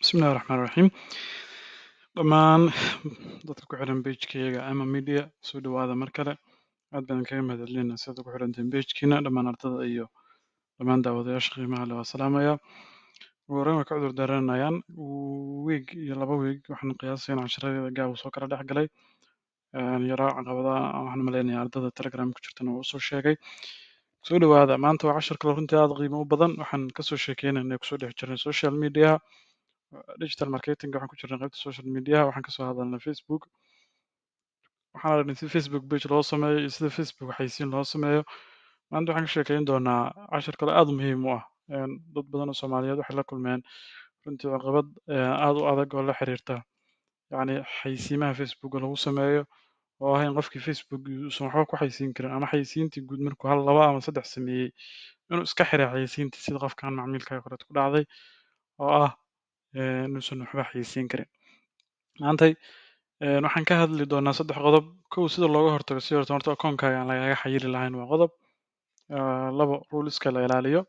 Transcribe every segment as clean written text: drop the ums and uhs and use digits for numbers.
Bismillahi raxmaani raxiim. Dhammaan dadka ku xiran page-kayga ama media soo dhawaada mar kale. Aad baan kaga mahadcelinaynaa sidaad ugu xirantiin page-kiina dhammaan ardada iyo dhammaan daawadayaasha qiimaha leh waa salaamaya. Ugu horreyn way ka cudur daaranayaan week iyo 2 week waxaan qiyaasay in casharada gaab uu soo kala dhex galay yaraa caqabadaha waxaan maleynayaa ardada telegram ku jirtana waa usoo sheegay. Soo dhawaada maanta waa cashar kale runtii aad qiimo u badan waxaan kasoo sheekeynaynaa kusoo dhex jirnay social media digital marketing waxaan ku jirnay qaybta social media waxaan kasoo hadalnay Facebook waxaan aragnay sida Facebook page loo sameeyo iyo sida Facebook xayeysiin loo sameeyo maanta waxaan ka sheekeyn doonaa cashar kale aad muhiim u ah dad badan oo Soomaaliyeed waxay la kulmeen runtii caqabad aad u adag oo la xiriirta yacni xayeysiimaha Facebook lagu sameeyo oo ah in qofkii Facebook uusan waxba ku xayeysiin karin ama xayeysiintii guud markuu hal laba ama saddex sameeyey inuu iska xiray xayeysiintii sida qofkan macmiilka kale ku dhacday oo ah inuusan waxba xayeysiin karin maantay waxaan ka hadli doonaa 3 qodob. Kow sida looga hortago si horta akoonkaaga aan lagaga xayiri lahayn waa qodob. 2 ruleska la ilaaliyo.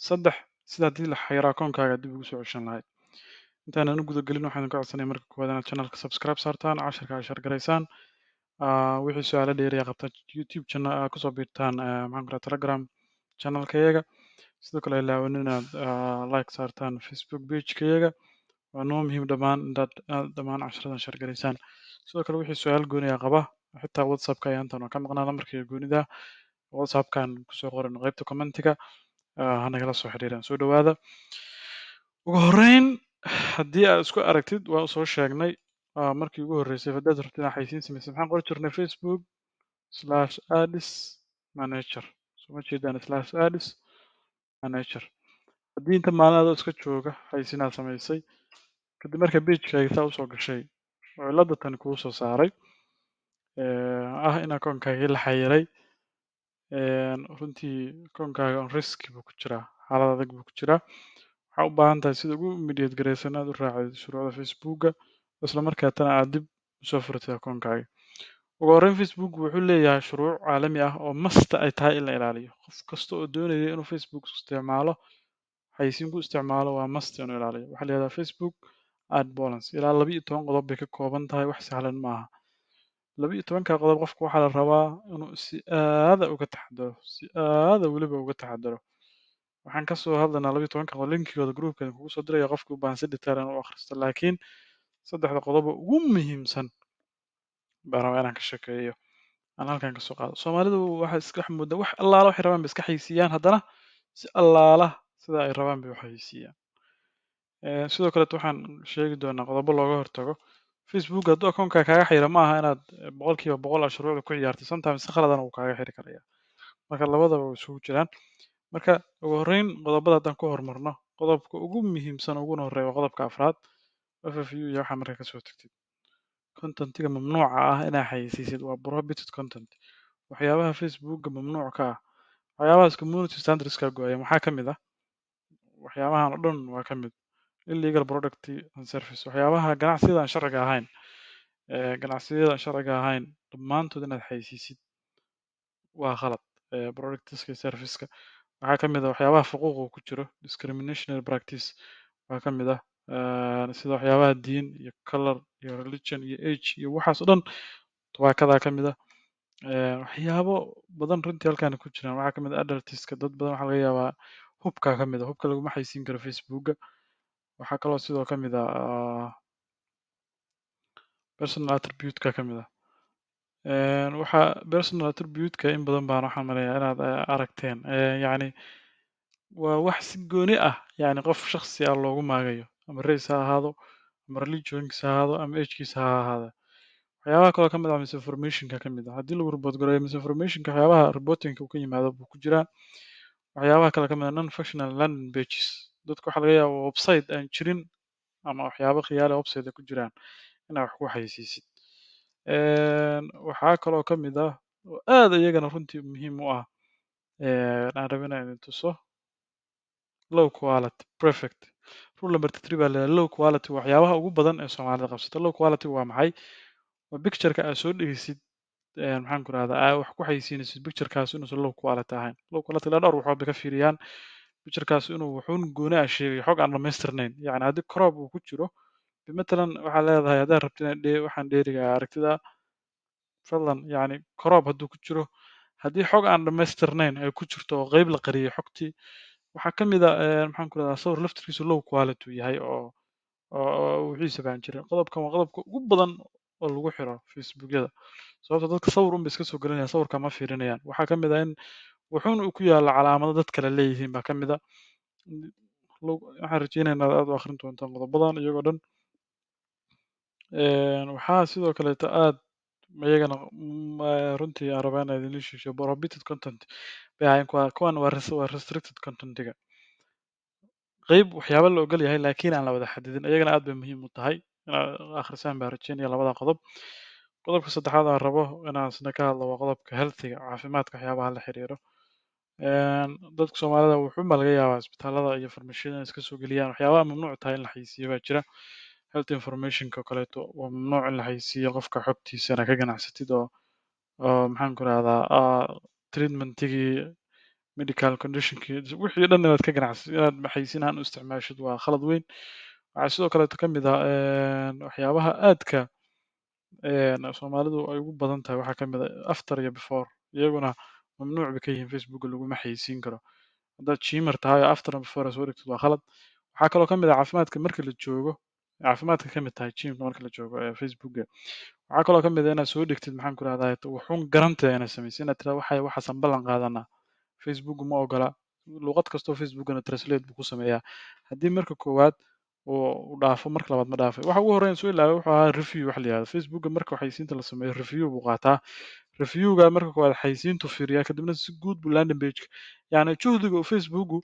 3 sida haddii la xayiro akoonkaaga dib ugu soo ceshan lahayd. Intaanan u guda gelin waxaan ka codsanaya marka koowaad inaad channelka subscribe saartaan casharka aad share garaysaan wixii su'aalo dheeri ah qabtaan YouTube channel kusoo biirtaan maxaan ku rahaa Telegram channelkayaga sidoo kale ilaawanin inaad like saartaan Facebook page-kayaga waa noo muhiim dhammaan casharadan share garaysaan sidoo kale wixii su'aal gooni ah qaba xitaa WhatsApp-ka ayaan intaan ka maqnaa lambarkayga goonida WhatsApp-kan kusoo qoran qaybta commentiga ha nagala soo xiriiraan soo dhawaada ugu horreyn haddii aad isku aragtid waan soo sheegnay markii ugu horreysay haddaad rabtid inaad xayeysiin samaysid maxaan qori jirnay Facebook/ads manager soo ma jeedaan/ads manager haddii inta maalin adoo iska jooga xayeysiin aad samaysay kadib marka page-kaaga saa usoo gashay oo cilada tan kuu soo saaray ah in akoonkaagii la xayiray runtii akoonkaaga on risk buu ku jiraa xaalad adag buu ku jiraa waxaa u baahan tahay sida ugu immediate garaysan aad u raacid shuruucda Facebooka isla markaatana aad dib usoo furatid akoonkaaga ugu horreyn Facebook wuxuu leeyahay shuruuc caalami ah oo must ay tahay in la ilaaliyo qof kasta oo doonaya inuu Facebook isticmaalo xayeysiin ku isticmaalo waa must inuu ilaaliyo waxaa la yidhahdaa Facebook ad policy ilaa 12 qodob bay ka kooban tahay wax sahlan maaha 12 qodob qofka waxaa la rabaa inuu si aada uga weliba uga taxadaro waxaan kasoo hadlaynaa 12 qodob linkigooda groupkan kugu soo diraya qofkii u baahan si detail ah inuu akhristo laakiin 3 qodob oo ugu muhiimsan baan rabaa inaan ka sheekeeyo aan halkan kasoo qaado Soomaalidu waxay iska moodaa wax allaala waxay rabaan bay iska xayeysiiyaan haddana si allaala sida ay rabaan bay u xayeysiiyaan sidoo kaleeto waxaan sheegi doonaa qodobo looga hortago Facebook hadduu akoonkaaga kaaga xayiro ma aha inaad 100% aad shuruucda ku ciyaartay sometimes si khaladana wuu kaaga xiri karayaa marka labadaba way isugu jiraan marka ugu horreyn qodobada haddaan ku hormarno qodobka ugu muhiimsan uguna horreeya waa qodobka 4 FFU iyo waxaa markaa kasoo tagtid contentiga mamnuuca ah inaa xayeysiisid waa prohibited content waxyaabaha Facebooka mamnuuc ka ah waxyaabahaas community standardska gooyaan waxaa ka mid ah waxyaabahan oo dhan waa ka mid illegal product and service waxyaabaha ganacsiyada aan sharciga ahayn ganacsiyada aan sharciga ahayn dhammaantood inaad xayeysiisid waa khalad productska serviceka waxaa ka mid ah waxyaabaha xuquuqa ku jiro discriminational practice waxaa ka mid ah sida waxyaabaha diin iyo color iyo religion iyo age iyo waxaas oo dhan tabaakadaa ka mid ah waxyaabo badan runtii halkaan ku jiraan waxaa ka mid ah adultiska dad badan waxaa laga yaabaa hubkaa ka mid ah hubka laguma xayeysiin karo Facebooka waxaa kaloo sidoo ka mid ah personal attribute-ka ka mid ah waxaa personal attribute-ka in badan baan waxaan maleeyaa inaad aragteen yacni waa wax si gooni ah yacni qof shakhsi ah loogu maagayo ama race ha ahaado ama religionkiisa ha ahaado ama age-kiisa ha ahaado waxyaabaha kaloo ka mid ah misinformation-ka ka mid ah haddii lagu report gareeyo misinformation-ka waxyaabaha reporting-ka uu ka yimaado buu ku jiraa waxyaabaha kale ka mid ah non-functional landing pages dadka waxaa laga yaabaa website aan jirin ama waxyaabo khiyaali website ay ku jiraan inaad wax ku xayeysiisid waxaa kaloo ka mid ah oo aad iyagana runtii muhiim u ah aan rabay inaan idin tuso low quality perfect rule number 3 baa la low quality waxyaabaha ugu badan ee Soomaalida qabsata low quality waa maxay waa picture-ka aad soo dhigaysid maxaan ku rahdaa wax ku xayeysiinaysid picture-kaas inuusan low quality ahayn low quality la dhowr waxood bay ka fiiriyaan picturekaas inuu wuxuun gooni ah sheegay xog aan dhammaystirnayn. Yacni haddii crop uu ku jiro matalan waxaad leedahay haddaad rabto inaad waxaan dheeriga aragtida fadlan yacni crop hadduu ku jiro, haddii xog aan dhammaystirnayn ay ku jirto oo qeyb la qariyay xogtii, waxaa ka mid ah maxaan ku rahdaa sawir laftirkiisu low quality uu yahay oo wixiisa baan jirin. Qodobkan waa qodobka ugu badan oo lagu xiro Facebookyada. Sababtoo dadka sawir un bay iska soo gelinayaan, sawirka ma fiirinayaan. Waxaa ka mid ah in wuxuuna uu ku yaalla calaamado dad kale leeyihiin baa ka mid ah. Waxaan rajeynayaa inaad aad u akhrin doontaan qodobadan iyagoo dhan. Waxaa sidoo kaleeto aad iyagana runtii aan rabaa inaan idin sheego prohibited content bay ahaayeen kuwan waa restricted content-iga. Qeyb waxyaabo la ogol yahay laakiin aan la wada xadidin. Iyagana aad bay muhiim u tahay inaad akhrisaan baan rajeynaya labada qodob. Qodobka saddexaad aan rabo inaan isna ka hadlo waa qodobka health-ga, caafimaadka waxyaabaha la xiriiro. Dadka Soomaalida wuxuun baa laga yaabaa isbitaalada iyo farmashiyada inay iska soo geliyaan waxyaabaha mamnuuc tahay in la xayeysiiyo baa jira. Health information-ka oo kaleeto waa mamnuuc in la xayeysiiyo qofka xogtiisana ka ganacsatid oo maxaan ku rahdaa treatment-tigii medical condition-kii wixii dhan inaad ka ganacsatid inaad xayeysiin ahaan u isticmaashid waa khalad weyn. Waxaa sidoo kaleeto ka mid ah waxyaabaha aadka Soomaalidu ay ugu badan tahay waxaa ka mid ah after iyo before iyaguna mamnuuc bay ka yihiin Facebooka laguma xayeysiin karo. Haddaad gym-er tahay oo after and before aad soo dhigtid waa khalad. Waxaa kaloo ka mid ah caafimaadka marka la joogo, caafimaadka ka mid tahay gym-ka marka la joogo Facebooka. Waxaa kaloo ka mid ah inaad soo dhigtid maxaan ku rahdaa wuxuun guarantee ah inaad samaysid inaad tiraahdo waxaasaan ballan qaadanaa. Facebook ma ogola. Luqad kastoo Facebookana translate buu ku sameeyaa. Haddii marka koowaad uu dhaafo marka labaad ma dhaafay. Waxa ugu horreeya aan soo ilaaway wuxuu ahaa review wax la yiraahdo. Facebooka marka xayeysiinta la sameeyo review buu qaataa. Review-ga marka koowaad xayeysiintu fiiriyaa kadibna si guud buu landing page-ka. Yacni juhdiga uu Facebooku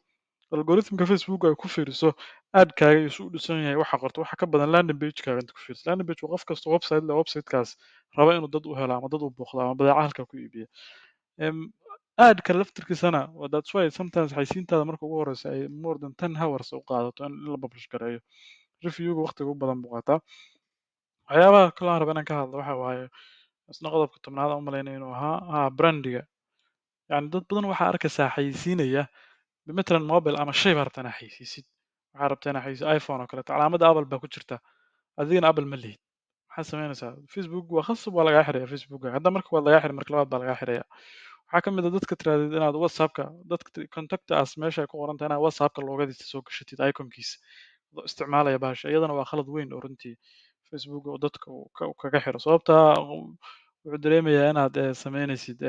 algorithm-ka Facebook ay ku fiiriso ad-kaaga iyo suu u dhisan yahay waxa qorto waxa ka badan landing page-kaaga inta ku fiiriso. Landing page waa qof kasta website leh website-kaas raba inuu dad u helo ama dad u booqdo ama badeeco halkaa ku iibiyo. Ad-ka laftirkiisana that's why sometimes xayeysiintaada marka ugu horreysa ay more than 10 hours u qaadato in la publish gareeyo. Review-ga waqtiga ugu badan buu qaataa. Waxyaabaha kaloo aan rabo inaan ka hadlo waxa waaye isna qodobka tobnaad aan u maleynayo inuu ahaa brand-iga. Yacni dad badan waxaa arkaysaa xayeysiinaya matalan mobile ama shay baa rabtaa inaad xayeysiisid. Waxaa rabtaa inaad xayeysiiso iPhone oo kaleeto calaamadda Apple baa ku jirta. Adigana Apple ma lihid. Maxaad samaynaysaa? Facebook waa khasab waa lagaa xirayaa Facebooka. Hadda marka koowaad lagaa xiray marka labaad baa lagaa xirayaa. Waxaa ka mid ah dadka tirahdid inaad WhatsApp-ka dadka contact us meesha ay ku qoran tahay inaad WhatsApp-ka loogadiisa soo gashatid iconkiisa adoo isticmaalaya bahasha. Iyadana waa khalad weyn oo runtii Facebook oo dadka uu kaga xiro. Sababta wuxuu dareemayaa inaad samaynaysid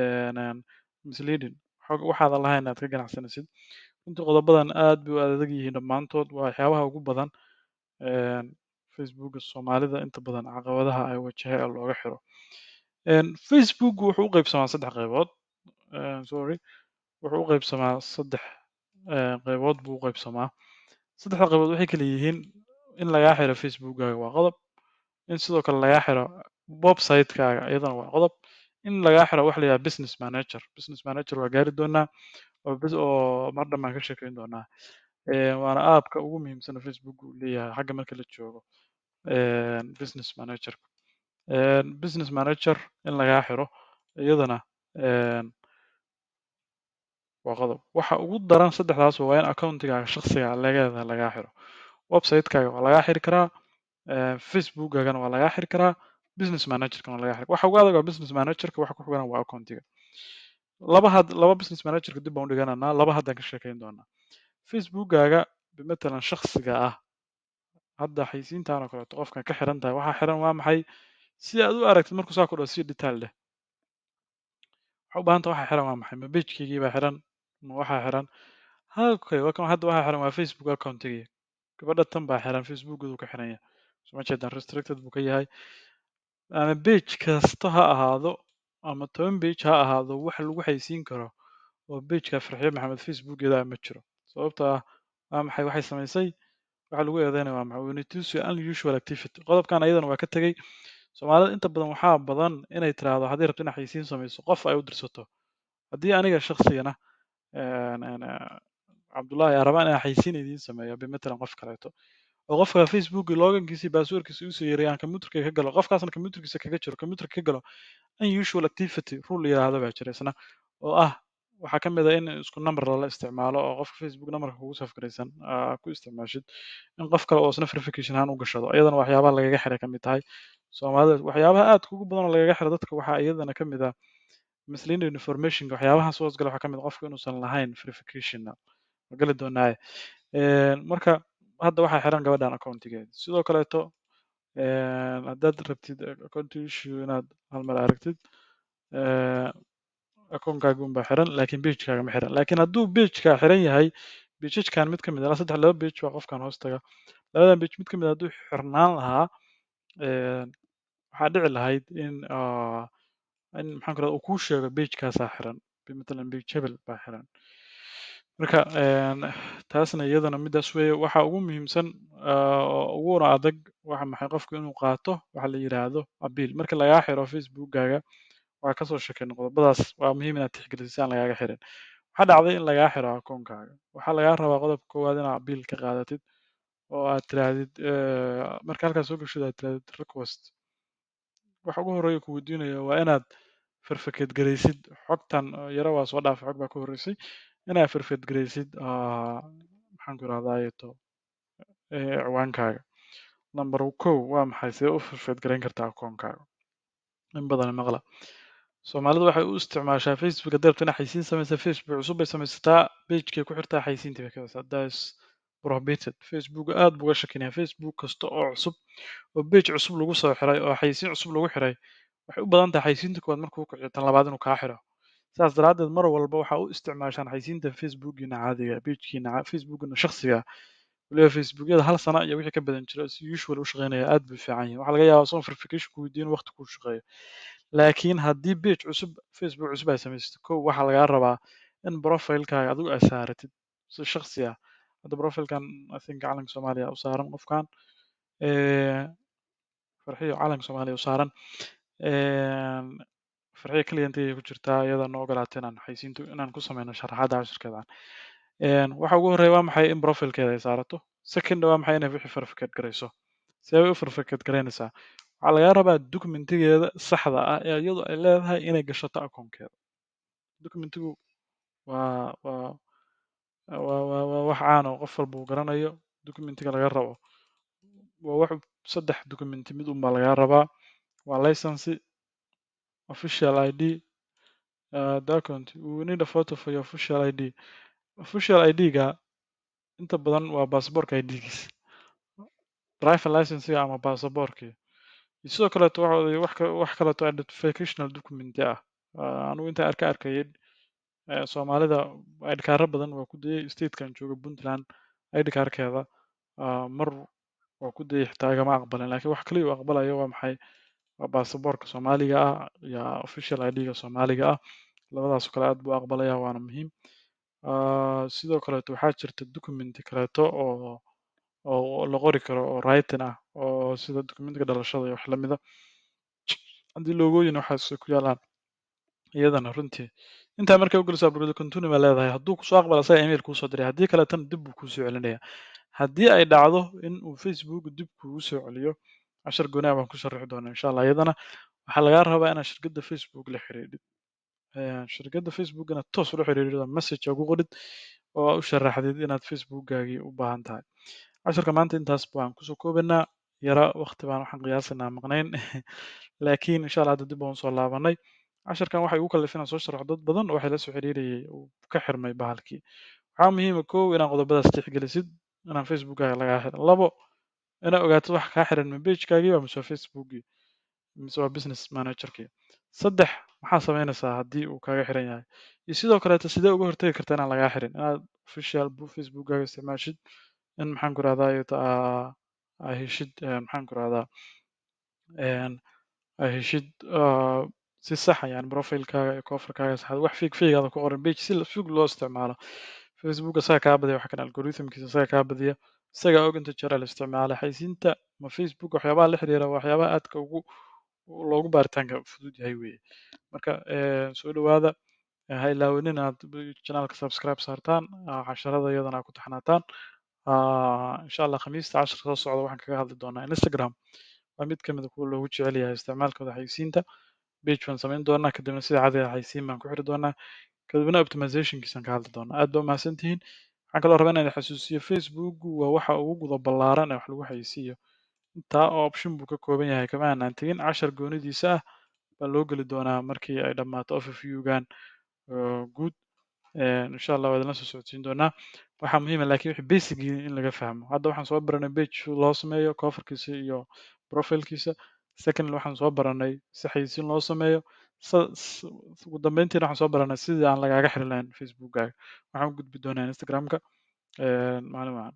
misleading waxaadan lahayn inaad ka ganacsanaysid. Runtii qodobadan aad bay u adag yihiin dhammaantood waa waxyaabaha ugu badan Facebooka Soomaalida inta badan caqabadaha ay wajahay oo looga xiro. Facebook wuxuu u qaybsamaa saddex qaybood. Sorry wuxuu u qaybsamaa saddex qaybood buu u qaybsamaa. Saddexda qaybood waxay kala yihiin in lagaa xiro Facebookkaaga waa qodob, in sidoo kale lagaa xiro website-kaaga iyadana waa qodob, in lagaa xiro waxa la yiraahdo business manager. Business manager waa gaari doonaa oo mar dhan baan ka sheekeyn doonaa. Waana app-ka ugu muhiimsan oo Facebook uu leeyahay xagga marka la joogo business manager. Business manager in lagaa xiro iyadana waa qodob. Waxa ugu daran saddexdaas waa in account-gaaga shakhsiga ah lagaa xiro. Website-kaaga waa lagaa xiri karaa, Facebook-gaagana waa lagaa xiri karaa, business manager-kana waa lagaa xiri. Waxa ugu adag waa business manager-ka waxa ku xigana waa account-iga. Laba business manager-ka dib baan u dhiganaynaa, laba haddaan ka sheekeyn doonaa. Facebook-gaaga matalan shakhsiga ah hadda xayeysiintan oo kaleeto qofkan ka xiran tahay waxaa xiran waa maxay si aad u aragtid markuu saa ku dhaho si detail leh. Waxaa u baahan tahay waxa xiran waa maxay ma page-keygii baa xiran ma waxaa xiran okay waa kan hadda waxaa xiran waa Facebook account-igii gabadha tan baa xiran Facebook-goodu ka xiran yahay soo ma jeedaan restricted buu ka yahay ama page kasta ha ahaado ama 10 page ha ahaado wax lagu xayeysiin karo oo page-ka Farxiyo Maxamed Facebook-geeda ma jiro sababtoo ah waa maxay waxay samaysay waxa lagu eedeynaya waa maxay when it is unusual activity qodobkan ayadana waa ka tegey Soomaalida inta badan waxaa badan inay tiraahdo haddii rabto inaad xayeysiin samayso qof ay u dirsato haddii aniga shakhsigana Cabdullaahi aan rabaa inaan xayeysiin idiin sameeyo matalan qof kaleeto oo qofka Facebook login-kiisa iyo password-kiisa uu soo yeeray aan kombiyuutarka ka galo qofkaasna kombiyuutarkiisa kaga jiro kombiyuutarka ka galo unusual activity rule la yiraahdo baa jira isna oo ah waxaa ka mid ah in isku number lala isticmaalo oo qofka Facebook numberka kugu safgaraysan ku isticmaashid in qof kale oo isna verification ahaan u gashado iyadana waxyaabaha lagaga xiray ka mid tahay soomaalida waxyaabaha aadka ugu badan oo lagaga xiro dadka waxaa iyadana ka mid ah misleading informationka waxyaabaha soo gala waxaa ka mid ah qofka inuusan lahayn verification ma geli doonaaye marka hadda waxaa xiran gabadhan accountigeeda sidoo kaleeto haddaad rabtid account issue inaad hal mar aragtid akoonkaaga unbaa xiran laakiin pagekaaga ma xiran laakiin hadduu pageka xiran yahay pagkan mid ka mid ah ilaa laba page baa qofkan hoos taga labadan page mid ka mid ah hadduu xirnaan lahaa waxaa dhici lahayd in maxaan ku rahda uu kuu sheego pagekaasaa xiran matalan page hebel baa xiran marka taasna iyadana midaas weeye waxa ugu muhiimsan uguna adag waxa maxay qofku inuu qaato waxa la yiraahdo appeal marka lagaa xiro facebookkaaga waxaa kasoo sheekeynay qodobadaas waa muhiim inaad tixgeliso si aan lagaaga xirin waxaa dhacday in lagaa xiro akoonkaaga waxaa lagaa rabaa qodobka koowaad inaad appeal ka qaadatid oo aad tiraahdid marka halkaas soo gashid aad tiraahdid request waxa ugu horreeya ku weydiinayo waa inaad verificate garaysid xogtan yaro waa soo dhaafay xog baa ka horreysay inaad verificate garaysid maxaan ku irahdayeto ciwaankaaga number kow waa maxay sidee u verificate garayn kartaa akoonkaaga in badan maqla soomaalidu waxay u isticmaashaa facebook hadday rabto inay xaysiin samaysa facebook cusub bay samaysataa pagekay ku xirtaa xaysiintii bay ka heysaa that's prohibited facebook aad buu uga shakinaya facebook kasta oo cusub oo page cusub lagu soo xiray oo xaysiin cusub lagu xiray waxay u badan tahay xaysiinta koowaad markuu kiciyo tan labaad inuu kaa xiro sidaas daraaddeed mar walba waxaa u isticmaashaan xaysiinta facebookiina caadiga pagekiina facebookina shakhsiga waliba facebookyada hal sano iyo wixii ka badan jira si usual u shaqeynaya aad buu fiican yahay waxaa laga yaabaa soon verification ku weydiin waqti kuu shaqeeyo laakiin haddii page cusub facebook cusub ay samaysatid kow waxaa lagaa rabaa in profilekaaga adigu aad saaratid si shakhsi ah hadda profilkan I think calanka soomaaliya u saaran qofkan farxiyo calanka soomaaliya u saaran farxiyo kaliya intay ku jirtaa iyada noo ogolaatay inaan xaysiinta inaan ku sameyno sharaxaada cashirkeedan waxa ugu horreeya waa maxay in profilkeeda ay saarato second waa maxay inay wixii verificate garayso see bay u verificate garaynaysaa waxaa lagaa rabaa documentigeeda saxda ah ee iyadu ay leedahay inay gashato akoonkeeda documentigu waa waa waa wax caan oo qof walba uu garanayo documentiga laga rabo waa wax saddex documenti mid unbaa lagaa rabaa waa license official ID document we need a photo for your official ID official ID-ga inta badan waa baasaboorka ID-giisa driver license-ga ama baasaboorkii iyo sidoo kaleeto wax kaleeto identificational document ah anigu inta arkayay soomaalida ID kaara badan waa ku dayay statekan jooga puntland ID kaarkeeda mar waa ku dayay xitaa igama aqbalin laakiin wax kaliya uu aqbalayo waa maxay waa baasaboorka soomaaliga ah iyo official ID-ga soomaaliga ah labadaas oo kale aad buu aqbalaya waana muhiim sidoo kaleeto waxaa jirta documenti kaleeto oo la qori karo oo writing ah oo sida documentiga dhalashada iyo wax lamida haddii loogooyin waxaas ku yaalaan iyadana runtii intaa markay u geliso abroad continue baa leedahay hadduu kusoo aqbala asaga email kuu soo diray haddii kaleetana dib buu kuu soo celinaya haddii ay dhacdo in uu facebook dib kuugu soo celiyo cashar gooni ah baan ku sharixi doonaa insha allah iyadana waxaa lagaa rabaa inaad shirkadda facebook la xiriidid shirkadda facebook inaad toos ula xiriirid oo message ugu qorid oo u sharaxdid inaad facebookgaagii u baahan tahay casharka maanta intaas baan kusoo koobaynaa yara waqti baan waxaan qiyaasanaa maqnayn laakiin insha allah hadda dib baan usoo laabanay casharkan waxay igu kallifin inaan soo sharaxo dad badan oo waxay la soo xiriirayay uu ka xirmay bahalkii waxaa muhiima kow inaan qodobadaas tixgelisid inaan facebookkaaga lagaa xirin labo inaad ogaatid wax kaa xiran ma pagekaagii waa mise facebookgii mise waa business managerkii saddex maxaa samaynaysaa haddii uu kaaga xiran yahay iyo sidoo kaleeto sidee uga hortagi kartaa inaan lagaa xirin inaad official facebookkaaga isticmaashid in maxaan ku rahdaa aa heshid maxaan ku rahdaa aa heshid si sax ah yani profilekaaga iyo coverkaaga saxda wax fiigaada ku qoran page si fig loo isticmaalo facebook isaga kaa badiya wax kan algorithmkiisa isaga kaa badiya isaga og inta jeer la isticmaalay xaysiinta ma facebook waxyaabaha la xiriira waxyaabaha aadka ugu loogu baaritaanka fudud yahay weeye marka soo dhawaada ha ilaawinin inaad channelka subscribe saartaan casharada iyadana aad ku taxnaataan insha allah khamiista cashirka soo socda waxaan kaga hadli doonaa instagram waa mid kamid a kuwa loogu jecel yahay isticmaalkooda xaysiinta page baan samayn doonaa kadibna sida caadiga xaysiin baan ku xiri doonaa kadibna optimizationkiisaan ka hadli doonaa. Aad baa umahadsantihiin. Waxaan kaloo rabaa inaan xasuusiyo Facebook waa waxa ugu guda ballaaran ee wax lagu xayeysiiyo. Intaa oo option buu ka kooban yahay kama aanan tegin. Cashar goonidiisa ah baa loo geli doonaa markii ay dhammaato overview-gan guud. Insha Allah waa idinla soo socodsiin doonaa. Waxaa muhiim ah laakiin wixii basic in laga fahmo. Hadda waxaan soo baranay page loo sameeyo coverkiisa iyo profile-kiisa. Secondly waxaan soo baranay si xayeysiin loo sameeyo. Ugu dambeyntiina waxaan soo baranay sidii aan lagaaga xiri lahayn Facebook-gaaga. Waxaan u gudbi doonaa Instagram-ka. Maalin wacan.